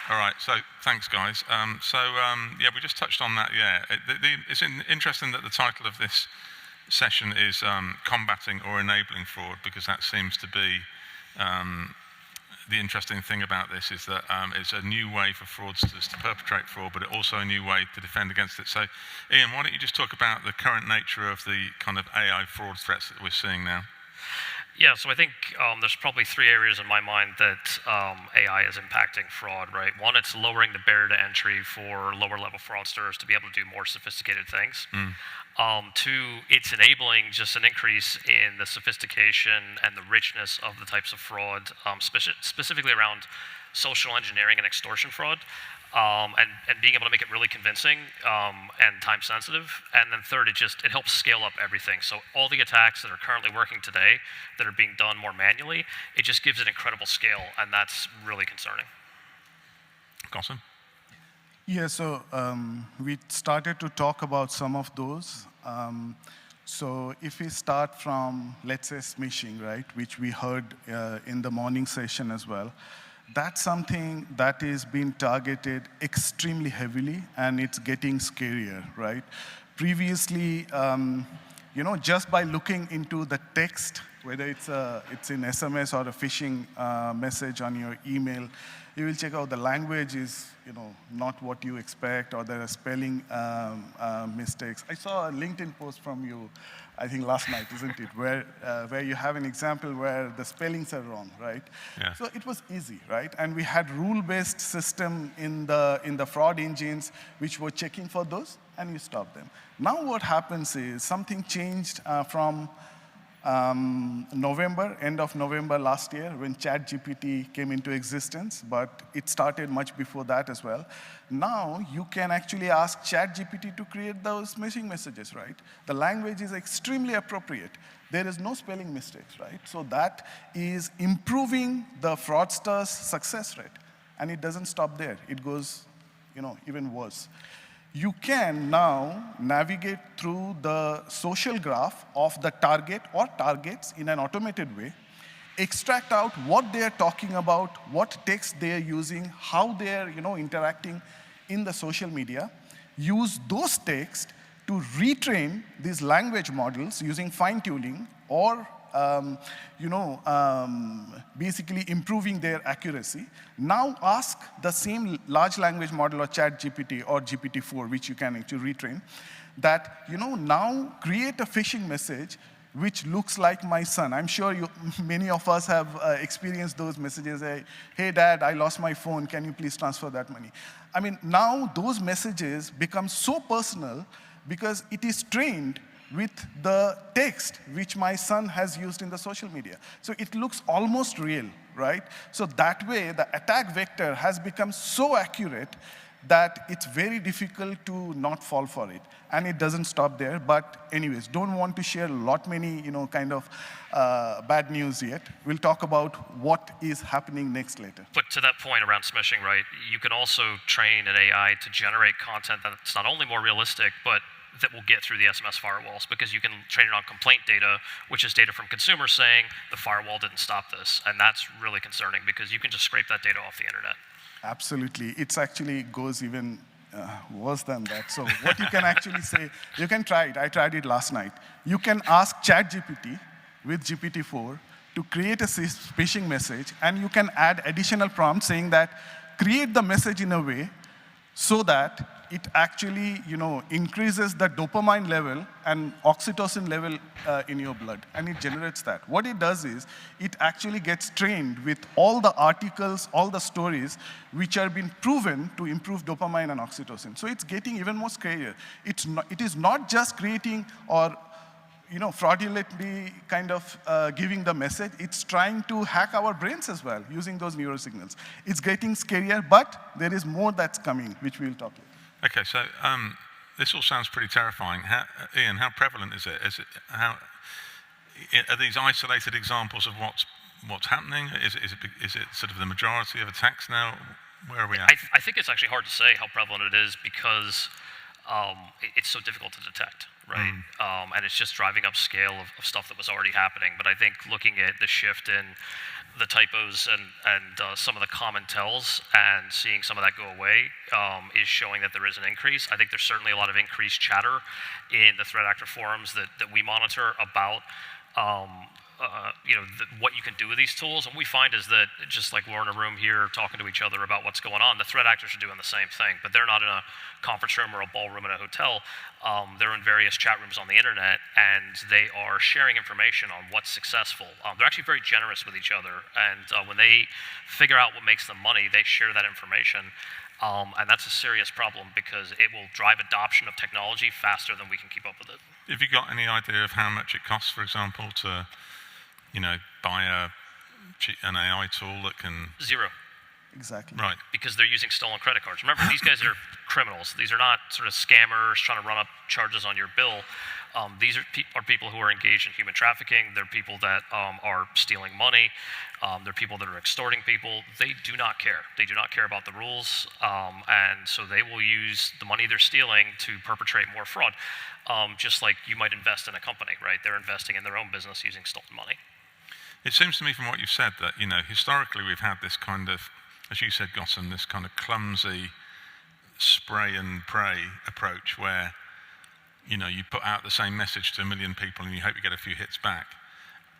All right, so thanks, guys. Yeah, we just touched on that. Yeah, it's interesting that the title of this session is combating or enabling fraud, because that seems to be the interesting thing about this is that it's a new way for fraudsters to perpetrate fraud, but also a new way to defend against it. So, Ian, why don't you just talk about the current nature of the kind of AI fraud threats that we're seeing now? Yeah, so I think there's probably three areas in my mind that AI is impacting fraud, right? One, it's lowering the barrier to entry for lower level fraudsters to be able to do more sophisticated things. Two, it's enabling just an increase in the sophistication and the richness of the types of fraud, specifically around social engineering and extortion fraud. And being able to make it really convincing and time sensitive. And then third, it helps scale up everything. So all the attacks that are currently working today that are being done more manually, it just gives it incredible scale, and that's really concerning. Gautam? Yeah, so we started to talk about some of those. So if we start from, let's say, smishing, right, which we heard in the morning session as well, that's something that is being targeted extremely heavily, and it's getting scarier, right? Previously, just by looking into the text, whether it's in SMS or a phishing message on your email, you will check out the language is, not what you expect, or there are spelling mistakes. I saw a LinkedIn post from you, I think last night, isn't it, where you have an example where the spellings are wrong, right? Yeah. So it was easy, right? And we had rule-based system in the fraud engines which were checking for those, and you stop them. Now what happens is something changed from end of November last year, when ChatGPT came into existence, but it started much before that as well. Now you can actually ask ChatGPT to create those phishing messages, right? The language is extremely appropriate. There is no spelling mistakes, right? So that is improving the fraudster's success rate. And it doesn't stop there. It goes, even worse. You can now navigate through the social graph of the target or targets in an automated way, extract out what they're talking about, what text they're using, how they're interacting in the social media, use those texts to retrain these language models using fine-tuning or basically improving their accuracy. Now ask the same large language model or ChatGPT or GPT-4, which you can actually retrain, that now create a phishing message which looks like my son. I'm sure many of us have experienced those messages. Hey, Dad, I lost my phone. Can you please transfer that money? I mean, now those messages become so personal because it is trained with the text which my son has used in the social media. So it looks almost real, right? So that way, the attack vector has become so accurate that it's very difficult to not fall for it. And it doesn't stop there, but anyways, don't want to share many, bad news yet. We'll talk about what is happening next later. But to that point around smishing, right, you can also train an AI to generate content that's not only more realistic, but that will get through the SMS firewalls, because you can train it on complaint data, which is data from consumers saying the firewall didn't stop this. And that's really concerning, because you can just scrape that data off the internet. Absolutely. It actually goes even worse than that. So what you can actually say, you can try it. I tried it last night. You can ask ChatGPT with GPT-4 to create a phishing message, and you can add additional prompts saying that create the message in a way so that it actually, increases the dopamine level and oxytocin level in your blood, and it generates that. What it does is, it actually gets trained with all the articles, all the stories, which are being proven to improve dopamine and oxytocin. So it's getting even more scarier. It is not just creating or fraudulently kind of giving the message. It's trying to hack our brains as well, using those neurosignals. It's getting scarier, but there is more that's coming, which we'll talk about. Okay, so this all sounds pretty terrifying. Ian, how prevalent is it? Are these isolated examples of what's happening? Is it sort of the majority of attacks now? Where are we at? I think it's actually hard to say how prevalent it is, because it's so difficult to detect, right? And it's just driving up scale of stuff that was already happening. But I think looking at the shift in the typos and some of the common tells, and seeing some of that go away is showing that there is an increase. I think there's certainly a lot of increased chatter in the threat actor forums that we monitor about what you can do with these tools. And what we find is that, just like we're in a room here talking to each other about what's going on, the threat actors are doing the same thing, but they're not in a conference room or a ballroom in a hotel. They're in various chat rooms on the internet, and they are sharing information on what's successful. They're actually very generous with each other, and when they figure out what makes them money, they share that information. And that's a serious problem, because it will drive adoption of technology faster than we can keep up with it. Have you got any idea of how much it costs, for example, to buy an AI tool that can... Zero. Exactly. Right. Because they're using stolen credit cards. Remember, these guys are criminals. These are not sort of scammers trying to run up charges on your bill. These are people who are engaged in human trafficking. They're people that are stealing money. They're people that are extorting people. They do not care. They do not care about the rules. And so they will use the money they're stealing to perpetrate more fraud. Just like you might invest in a company, right? They're investing in their own business using stolen money. It seems to me from what you've said that, historically we've had this kind of, as you said, Gautam, this kind of clumsy spray and pray approach where, you put out the same message to 1 million people and you hope you get a few hits back.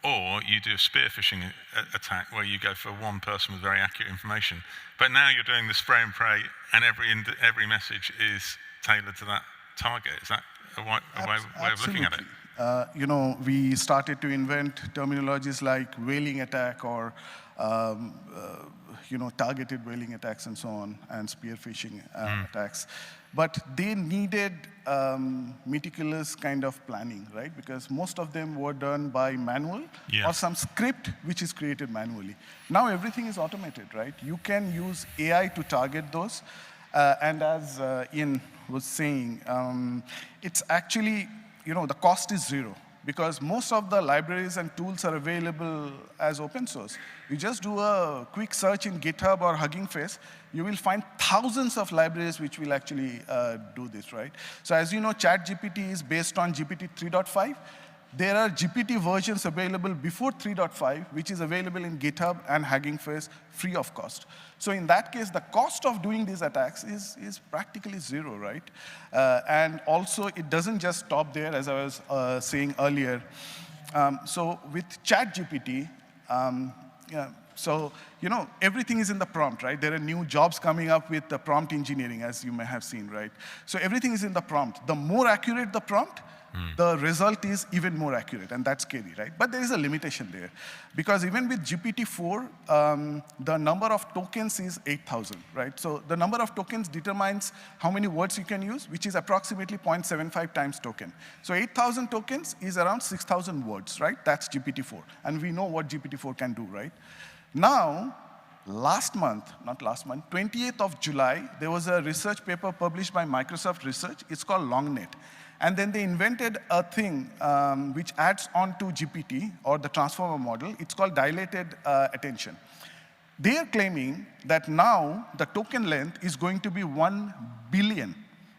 Or you do a spear phishing attack where you go for one person with very accurate information. But now you're doing the spray and pray, and every message is tailored to that target. Is that a way of looking at it? We started to invent terminologies like whaling attack or targeted whaling attacks and so on, and spear phishing attacks. But they needed meticulous kind of planning, right? Because most of them were done by manual or some script which is created manually. Now everything is automated, right? You can use AI to target those. And as Ian was saying, it's actually, the cost is zero, because most of the libraries and tools are available as open source. You just do a quick search in GitHub or Hugging Face, you will find thousands of libraries which will actually do this, right? So as you know, ChatGPT is based on GPT 3.5. There are GPT versions available before 3.5, which is available in GitHub and Hugging Face free of cost. So in that case, the cost of doing these attacks is practically zero, right? And also, it doesn't just stop there, as I was saying earlier. So with ChatGPT, everything is in the prompt, right? There are new jobs coming up with the prompt engineering, as you may have seen, right? So everything is in the prompt. The more accurate the prompt, the result is even more accurate, and that's scary, right? But there is a limitation there, because even with GPT-4, the number of tokens is 8,000, right? So the number of tokens determines how many words you can use, which is approximately 0.75 times token. So 8,000 tokens is around 6,000 words, right? That's GPT-4, and we know what GPT-4 can do, right? Now, 28th of July, there was a research paper published by Microsoft Research. It's called LongNet. And then they invented a thing which adds on to GPT, or the transformer model. It's called dilated attention. They are claiming that now the token length is going to be 1 billion.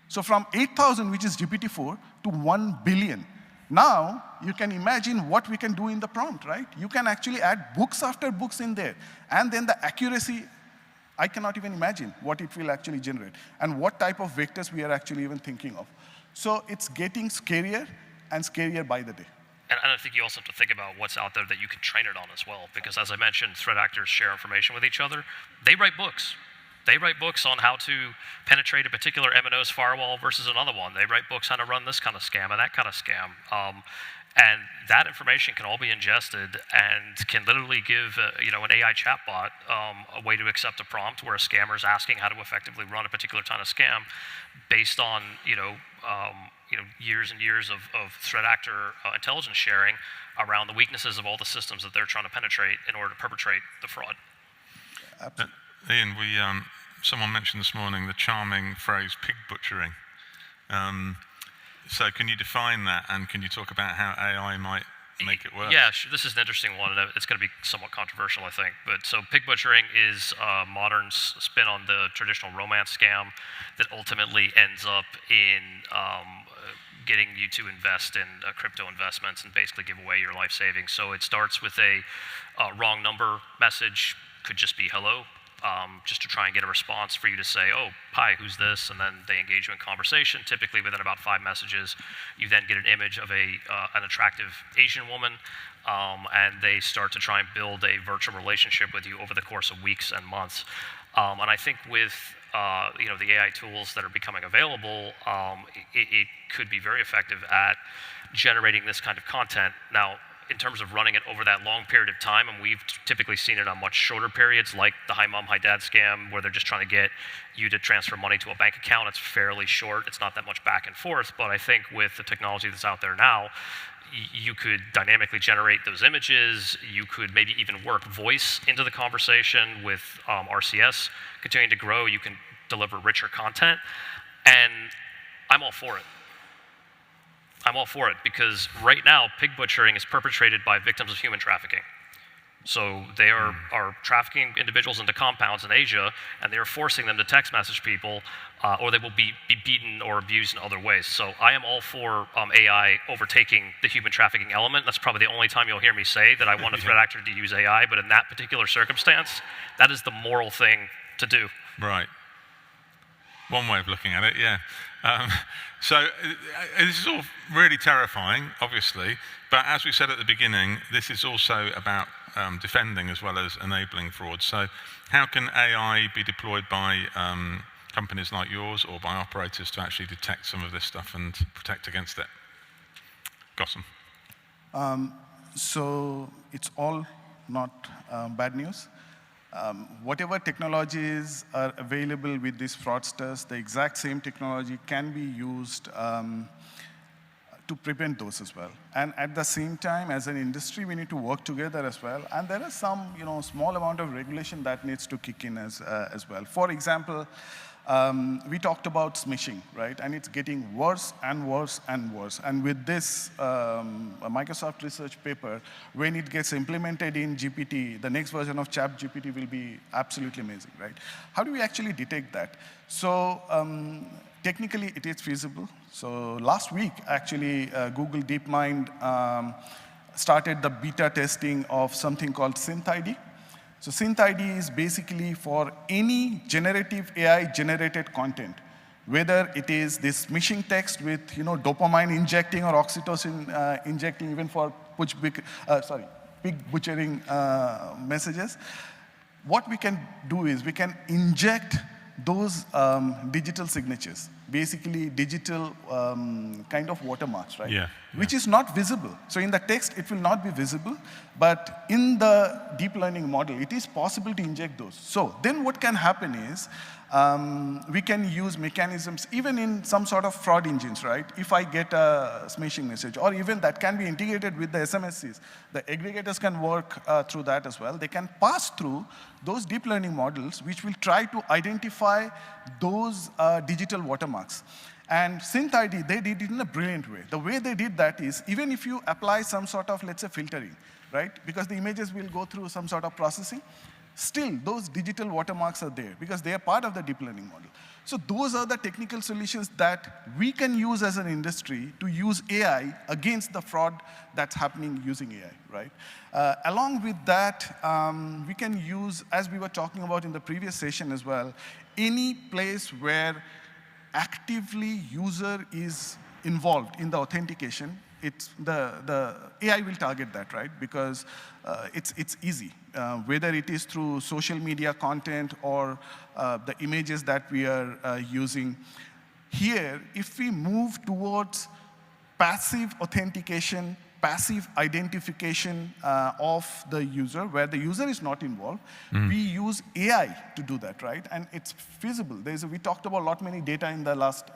So from 8,000, which is GPT-4, to 1 billion. Now, you can imagine what we can do in the prompt, right? You can actually add books after books in there. And then the accuracy, I cannot even imagine what it will actually generate, and what type of vectors we are actually even thinking of. So it's getting scarier and scarier by the day. And I think you also have to think about what's out there that you can train it on as well. Because as I mentioned, threat actors share information with each other. They write books. They write books on how to penetrate a particular MNO's firewall versus another one. They write books on how to run this kind of scam and that kind of scam. And that information can all be ingested and can literally give an AI chatbot a way to accept a prompt where a scammer is asking how to effectively run a particular kind of scam based on years and years of threat actor intelligence sharing around the weaknesses of all the systems that they're trying to penetrate in order to perpetrate the fraud. Absolutely. Ian, someone mentioned this morning the charming phrase pig butchering. So can you define that, and can you talk about how AI might make it work? Yeah, sure. This is an interesting one, and it's going to be somewhat controversial, I think. But so pig butchering is a modern spin on the traditional romance scam that ultimately ends up in getting you to invest in crypto investments and basically give away your life savings. So it starts with a wrong number message, could just be hello, just to try and get a response for you to say, oh, hi, who's this? And then they engage you in conversation. Typically within about 5 messages, you then get an image of an attractive Asian woman, and they start to try and build a virtual relationship with you over the course of weeks and months. And I think with the AI tools that are becoming available, it could be very effective at generating this kind of content. Now, in terms of running it over that long period of time, and we've typically seen it on much shorter periods, like the hi mom, hi dad scam, where they're just trying to get you to transfer money to a bank account. It's fairly short. It's not that much back and forth. But I think with the technology that's out there now, you could dynamically generate those images. You could maybe even work voice into the conversation with RCS continuing to grow. You can deliver richer content. And I'm all for it. I'm all for it because right now, pig butchering is perpetrated by victims of human trafficking. So they are trafficking individuals into compounds in Asia, and they are forcing them to text message people, or they will be beaten or abused in other ways. So I am all for AI overtaking the human trafficking element. That's probably the only time you'll hear me say that I want a threat actor to use AI, but in that particular circumstance, that is the moral thing to do. Right. One way of looking at it, yeah. So this is all really terrifying, obviously, but as we said at the beginning, this is also about defending as well as enabling fraud. So how can AI be deployed by companies like yours or by operators to actually detect some of this stuff and protect against it? Gautam. So it's all not bad news. Whatever technologies are available with these fraudsters, the exact same technology can be used to prevent those as well. And at the same time, as an industry, we need to work together as well. And there is some, small amount of regulation that needs to kick in as well. For example, we talked about smishing, right? And it's getting worse and worse and worse. And with this Microsoft research paper, when it gets implemented in GPT, the next version of ChatGPT will be absolutely amazing, right? How do we actually detect that? So technically, it is feasible. So last week, actually, Google DeepMind started the beta testing of something called SynthID. So SynthID is basically for any generative AI-generated content, whether it is this smishing text with dopamine injecting or oxytocin injecting, even for pig butchering messages. What we can do is we can inject those digital signatures, basically digital kind of watermarks, right? Yeah. Which is not visible. So in the text, it will not be visible, but in the deep learning model, it is possible to inject those. So then what can happen is we can use mechanisms, even in some sort of fraud engines, right? If I get a smishing message, or even that can be integrated with the SMSCs, the aggregators can work through that as well. They can pass through those deep learning models, which will try to identify those digital watermarks. And SynthID, they did it in a brilliant way. The way they did that is, even if you apply some sort of, let's say, filtering, right? Because the images will go through some sort of processing, still, those digital watermarks are there because they are part of the deep learning model. So those are the technical solutions that we can use as an industry to use AI against the fraud that's happening using AI, right? Along with that, we can use, as we were talking about in the previous session as well, any place where actively user is involved in the authentication, the AI will target that, right? Because it's easy, whether it is through social media content or the images that we are using. Here, if we move towards passive authentication, passive identification of the user, where the user is not involved, we use AI to do that, right? And it's feasible. We talked about a lot many data in the last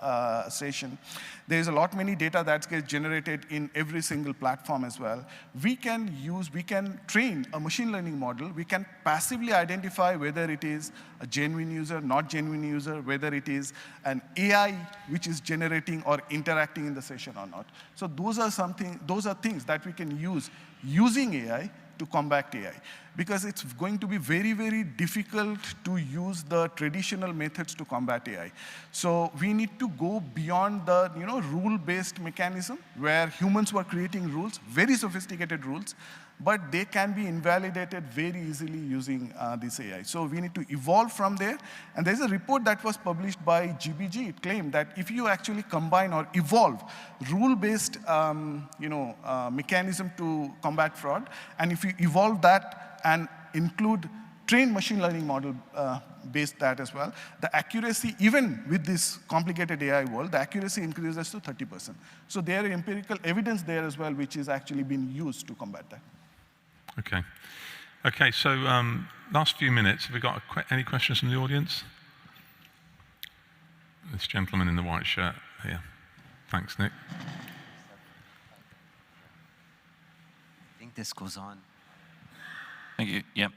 session. There's a lot many data that gets generated in every single platform as well. We can train a machine learning model. We can passively identify whether it is a genuine user, not genuine user, whether it is an AI which is generating or interacting in the session or not. So those are things that we can use using AI to combat AI. because it's going to be very, very difficult to use the traditional methods to combat AI. So we need to go beyond the rule-based mechanism where humans were creating rules, very sophisticated rules, but they can be invalidated very easily using this AI. So we need to evolve from there. And there's a report that was published by GBG. It claimed that if you actually combine or evolve rule-based mechanism to combat fraud, and if you evolve that and include trained machine learning model based that as well, the accuracy, even with this complicated AI world, the accuracy increases to 30%. So there is empirical evidence there as well, which is actually being used to combat that. Okay, so last few minutes, have we got any questions from the audience? This gentleman in the white shirt here. Thanks, Nick. I think this goes on. Thank you. Yeah.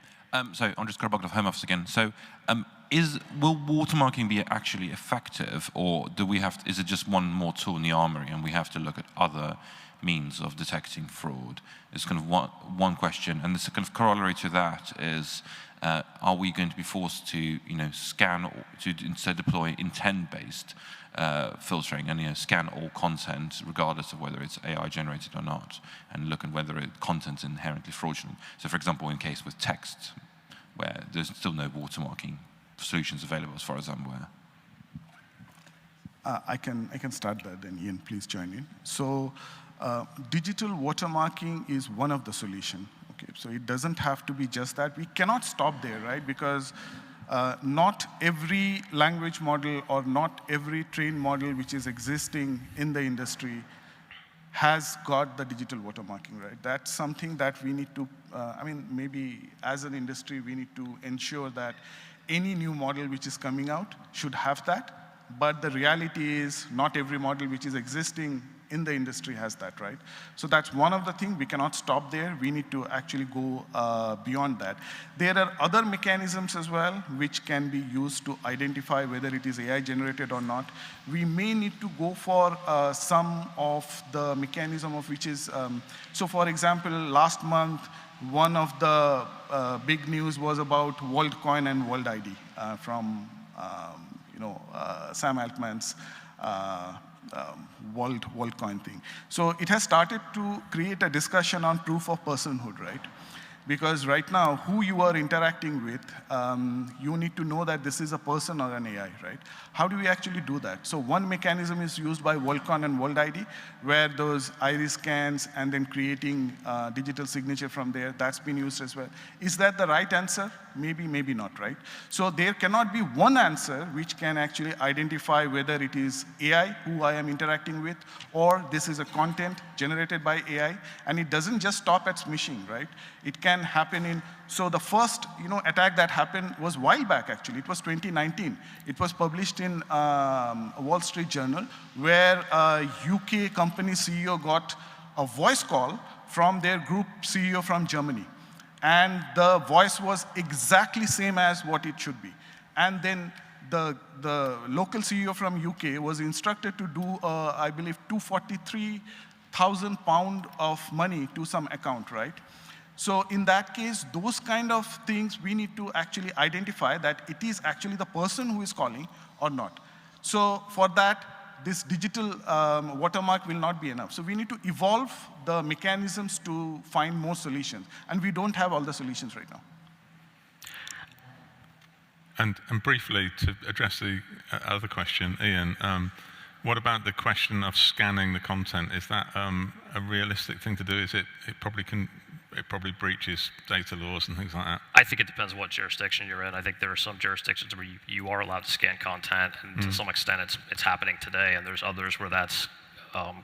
So Andres Karabakov, Home Office again. So will watermarking be actually effective, or is it just one more tool in the armory and we have to look at other means of detecting fraud? It's kind of one question. And this kind of corollary to that is, are we going to be forced to scan, or to instead deploy intent-based filtering and scan all content regardless of whether it's AI generated or not, and look at whether content is inherently fraudulent? So for example, in case with text, where there's still no watermarking solutions available as far as I'm aware. I can start that, then Ian, please join in. So digital watermarking is one of the solutions. Okay, so it doesn't have to be just that. We cannot stop there, right? Because not every language model or not every trained model which is existing in the industry has got the digital watermarking, right? That's something that we need to, maybe as an industry, we need to ensure that any new model which is coming out should have that. But the reality is not every model which is existing in the industry has that, right? So that's one of the things. We cannot stop there. We need to actually go beyond that. There are other mechanisms as well which can be used to identify whether it is AI generated or not. We may need to go for some of the mechanism of which is, so for example, last month, one of the big news was about WorldCoin and World.id from Sam Altman's WorldCoin thing. So it has started to create a discussion on proof of personhood, right? Because right now, who you are interacting with, you need to know that this is a person or an AI, right? How do we actually do that? So one mechanism is used by WorldCoin and World.id, where those iris scans and then creating digital signature from there, that's been used as well. Is that the right answer? Maybe, maybe not, right? So there cannot be one answer which can actually identify whether it is AI who I am interacting with, or this is a content generated by AI, and it doesn't just stop at smishing, right? It can happen in, so the first attack that happened was a while back actually. It was 2019. It was published in Wall Street Journal, where a UK company CEO got a voice call from their group CEO from Germany. And the voice was exactly same as what it should be. And then the local CEO from UK was instructed to do, I believe, £243,000 of money to some account, right? So in that case, those kind of things, we need to actually identify that it is actually the person who is calling or not. So for that, this digital watermark will not be enough. So we need to evolve the mechanisms to find more solutions. And we don't have all the solutions right now. And briefly, to address the other question, Ian, what about the question of scanning the content? Is that a realistic thing to do? Is it probably breaches data laws and things like that? I think it depends what jurisdiction you're in. I think there are some jurisdictions where you are allowed to scan content, and to some extent it's happening today, and there's others where that's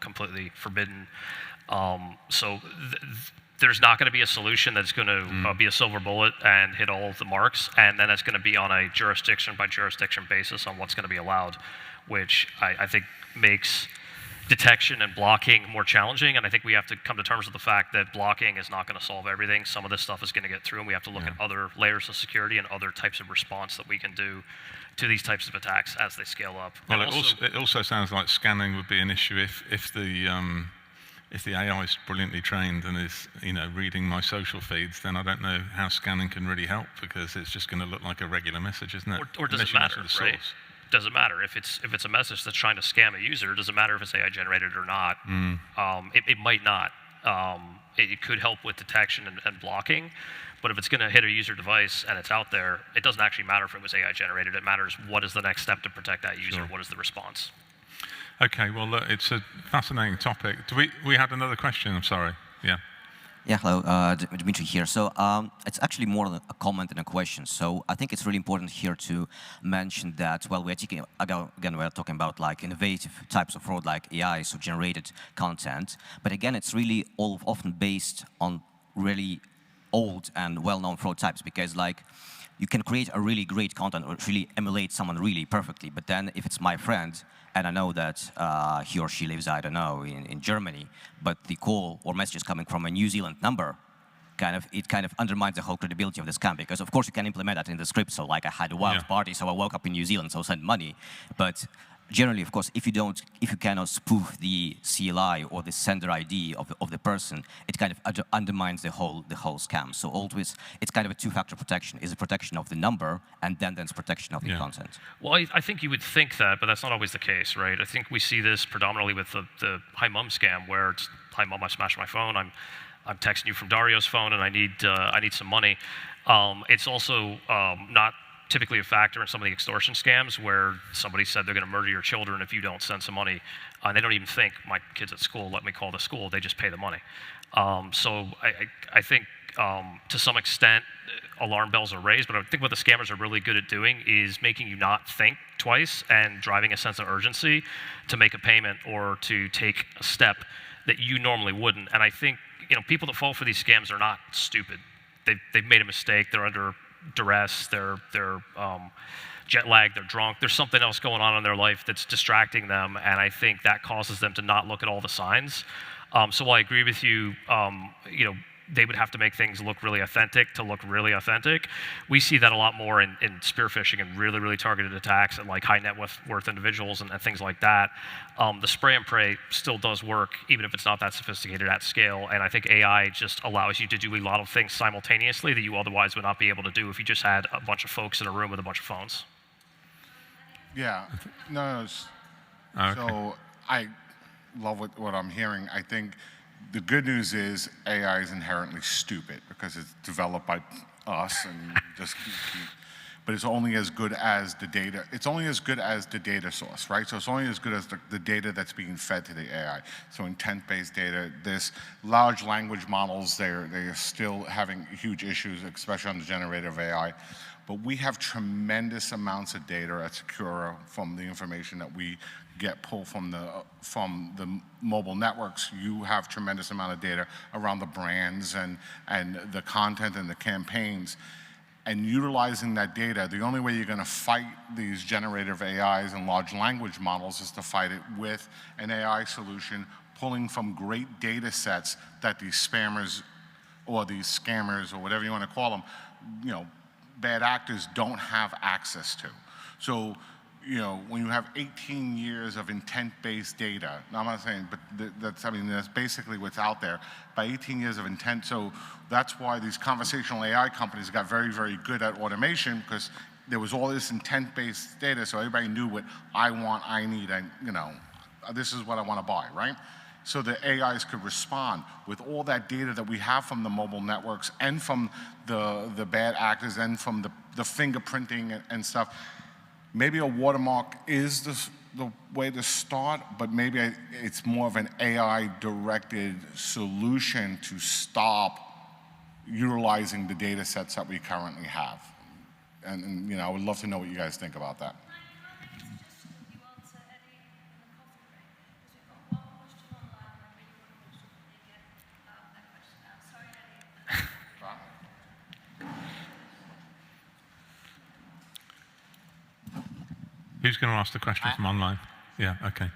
completely forbidden. So there's not going to be a solution that's going to be a silver bullet and hit all of the marks, and then it's going to be on a jurisdiction by jurisdiction basis on what's going to be allowed, which I think makes detection and blocking more challenging. And I think we have to come to terms with the fact that blocking is not going to solve everything. Some of this stuff is going to get through, and we have to look at other layers of security and other types of response that we can do to these types of attacks as they scale up. Well, it also sounds like scanning would be an issue if if the AI is brilliantly trained and is, reading my social feeds, then I don't know how scanning can really help, because it's just going to look like a regular message, isn't it? Or does Unless it you know matter, the source. right? Does it matter if it's a message that's trying to scam a user? Does it matter if it's AI generated or not? It might not. It could help with detection and blocking, but if it's going to hit a user device and it's out there, it doesn't actually matter if it was AI generated. It matters what is the next step to protect that user. Sure. What is the response? Okay, well, look, it's a fascinating topic. We had another question, I'm sorry. Yeah. Yeah, hello, Dmitry here. So it's actually more a comment than a question. So I think it's really important here to mention that, well, we're talking about like innovative types of fraud like AI, so generated content. But again, it's really all often based on really old and well-known fraud types, because like you can create a really great content or really emulate someone really perfectly. But then if it's my friend, and I know that he or she lives, I don't know, in Germany, but the call or message is coming from a New Zealand number, it kind of undermines the whole credibility of the scam, because of course you can implement that in the script. So like I had a wild party, so I woke up in New Zealand, so I sent money. But generally, of course, if you cannot spoof the CLI or the sender ID of the person, it kind of undermines the whole scam. So always, it's kind of a two-factor protection. It's a protection of the number, and then there's protection of the content. Well, I think you would think that, but that's not always the case, right? I think we see this predominantly with the Hi Mum scam, where it's, Hi Mum, I smashed my phone. I'm texting you from Dario's phone, and I need some money. It's also not typically a factor in some of the extortion scams where somebody said they're going to murder your children if you don't send some money. They don't even think, my kid's at school, let me call the school. They just pay the money. So I think to some extent, alarm bells are raised, but I think what the scammers are really good at doing is making you not think twice and driving a sense of urgency to make a payment or to take a step that you normally wouldn't. And I think people that fall for these scams are not stupid. They've made a mistake. They're under duress, they're jet lagged, they're drunk. There's something else going on in their life that's distracting them, and I think that causes them to not look at all the signs. So while I agree with you, they would have to make things look really authentic to look really authentic. We see that a lot more in spear phishing and really, really targeted attacks at like high net worth individuals and things like that. The spray and pray still does work, even if it's not that sophisticated at scale. And I think AI just allows you to do a lot of things simultaneously that you otherwise would not be able to do if you just had a bunch of folks in a room with a bunch of phones. Yeah, no. Okay. So I love what I'm hearing. I think the good news is AI is inherently stupid because it's developed by us and just but it's only as good as the data. It's only as good as the data source, right? So it's only as good as the data that's being fed to the AI. So intent-based data, this large language models, they're still having huge issues, especially on the generative AI. But we have tremendous amounts of data at Sekura from the information that we get pulled from the mobile networks. You have tremendous amount of data around the brands and the content and the campaigns. And utilizing that data, the only way you're going to fight these generative AIs and large language models is to fight it with an AI solution, pulling from great data sets that these spammers or these scammers or whatever you want to call them, bad actors don't have access to. So, when you have 18 years of intent-based data, now I'm not saying, but that's basically what's out there. By 18 years of intent, so that's why these conversational AI companies got very, very good at automation, because there was all this intent-based data, so everybody knew what I want, I need, and this is what I want to buy, right? So the AIs could respond with all that data that we have from the mobile networks and from the bad actors and from the fingerprinting and stuff. Maybe a watermark is the way to start, but maybe it's more of an AI-directed solution to stop utilizing the data sets that we currently have. And I would love to know what you guys think about that. Who's going to ask the question from online? Yeah, okay.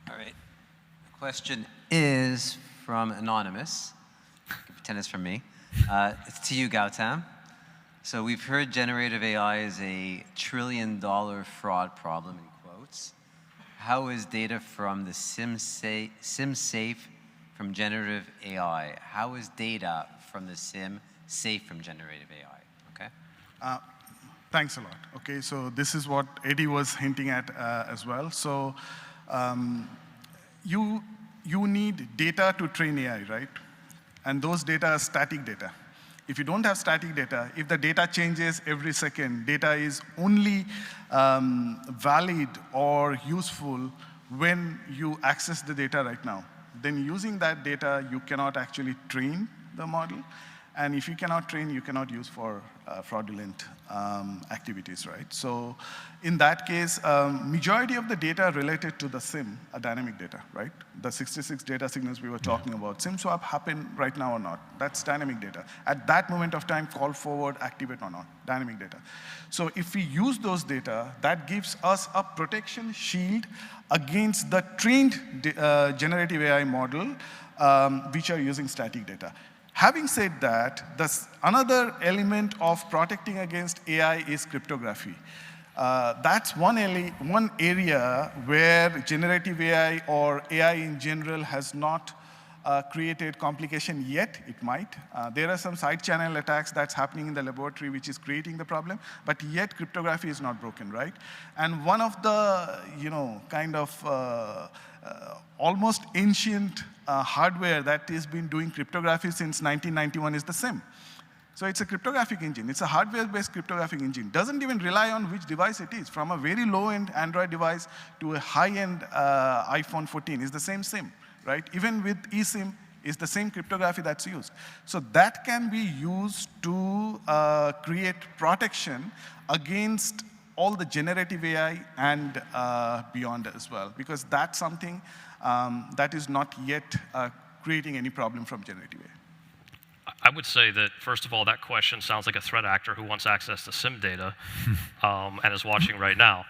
All right. The question is from Anonymous. Pretend it's from me. It's to you, Gautam. So we've heard generative AI is a $1 trillion fraud problem, in quotes. How is data from the sim safe from generative AI? How is data from the sim safe from generative AI? Okay. Thanks a lot. Okay, so this is what Eddie was hinting at as well. So you need data to train AI, right? And those data are static data. If you don't have static data, if the data changes every second, data is only valid or useful when you access the data right now. Then using that data, you cannot actually train the model. And if you cannot train, you cannot use for fraudulent activities, right? So in that case, majority of the data related to the SIM are dynamic data, right? The 66 data signals we were talking about, SIM swap happen right now or not, that's dynamic data. At that moment of time, call forward, activate or not, dynamic data. So if we use those data, that gives us a protection shield against the trained generative AI model, which are using static data. Having said that, another element of protecting against AI is cryptography. That's one area where generative AI or AI in general has not created complication yet. It might. There are some side channel attacks that's happening in the laboratory which is creating the problem, but yet cryptography is not broken, right? And one of the, kind of almost ancient hardware that has been doing cryptography since 1991 is the SIM. So it's a cryptographic engine. It's a hardware-based cryptographic engine. Doesn't even rely on which device it is. From a very low-end Android device to a high-end iPhone 14 is the same SIM, right? Even with eSIM, is the same cryptography that's used. So that can be used to create protection against all the generative AI and beyond as well, because that's something that is not yet creating any problem from generative AI. I would say that, first of all, that question sounds like a threat actor who wants access to SIM data and is watching right now.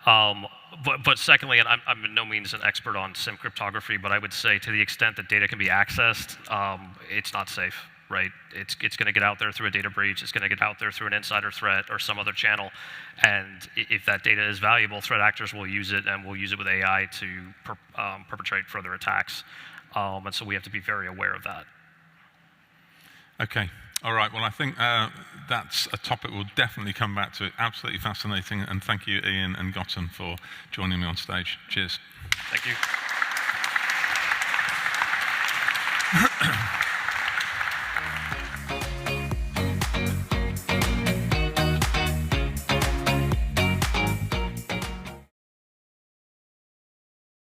But secondly, and I'm in no means an expert on SIM cryptography, but I would say to the extent that data can be accessed, it's not safe, right? It's going to get out there through a data breach. It's going to get out there through an insider threat or some other channel. And if that data is valuable, threat actors will use it, and will use it with AI to perpetrate further attacks. And so we have to be very aware of that. Okay. All right. Well, I think that's a topic we'll definitely come back to. Absolutely fascinating. And thank you, Ian and Gautam, for joining me on stage. Cheers. Thank you.